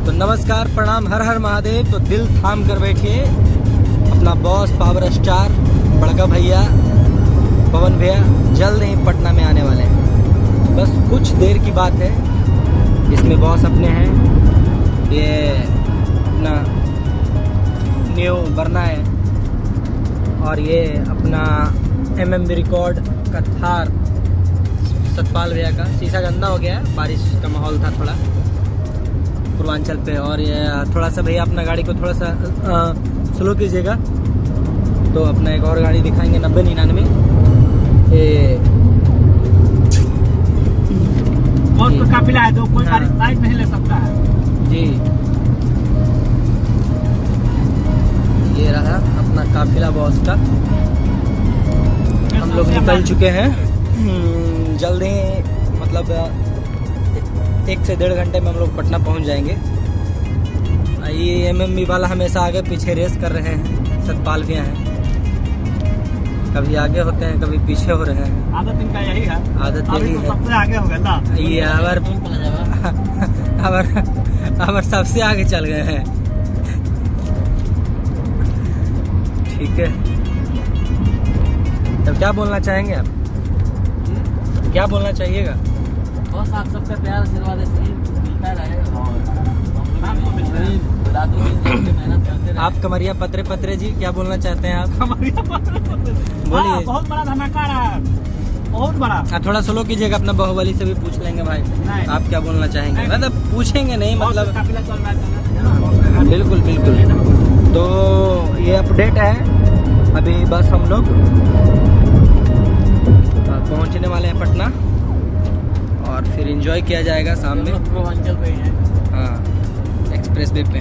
तो नमस्कार, प्रणाम, हर हर महादेव। तो दिल थाम कर बैठिए, अपना बॉस पावर स्टार बड़का भैया पवन भैया जल्द ही पटना में आने वाले हैं। बस कुछ देर की बात है। इसमें बॉस अपने हैं, ये अपना न्यू बरना है और ये अपना एमएम रिकॉर्ड का थार सतपाल भैया का। शीशा गंदा हो गया है, बारिश का माहौल था थोड़ा पूर्वांचल पे। और ये थोड़ा सा भैया अपना गाड़ी को थोड़ा सा स्लो कीजिएगा। तो अपना एक और गाड़ी दिखाएंगे 9099 ये बहुत काफिला है, तो कोई गाड़ी साइड नहीं ले सकता है जी। ये रहा अपना काफिला बॉस का। हम लोग निकल चुके हैं जल्द ही, मतलब 1 से 1.5 घंटे में हम लोग पटना पहुंच जाएंगे। ये एमएमबी वाला हमेशा आगे पीछे रेस कर रहे हैं, सतपाल भैया हैं, कभी आगे होते हैं कभी पीछे हो रहे हैं। आदत इनका यही है, आदत यही तो है। सबसे आगे हो गया ना ये अबर सबसे आगे चल गए हैं। ठीक है, तब क्या बोलना चाहेंगे आप? क्या बोलना चाहिएगा? बस आप सबका प्यार आशीर्वाद मिलता रहे और मेहनत करते रहे। आप कमरिया पत्रे पत्रे जी क्या बोलना चाहते हैं आप? बोलिए। बहुत बड़ा धमाका रहा है, बहुत बड़ा। आप थोड़ा स्लो कीजिएगा, अपना बाहुबली से भी पूछ लेंगे भाई। नहीं। आप क्या बोलना चाहेंगे? नहीं। मतलब पूछेंगे नहीं, मतलब काफिला चल रहा है। बिल्कुल बिल्कुल। तो ये अपडेट है, अभी बस हम लोग पहुंचने वाले हैं पटना और फिर एंजॉय किया जाएगा शाम में। पूर्वांचल पे ही है। हाँ, एक्सप्रेस वे पे।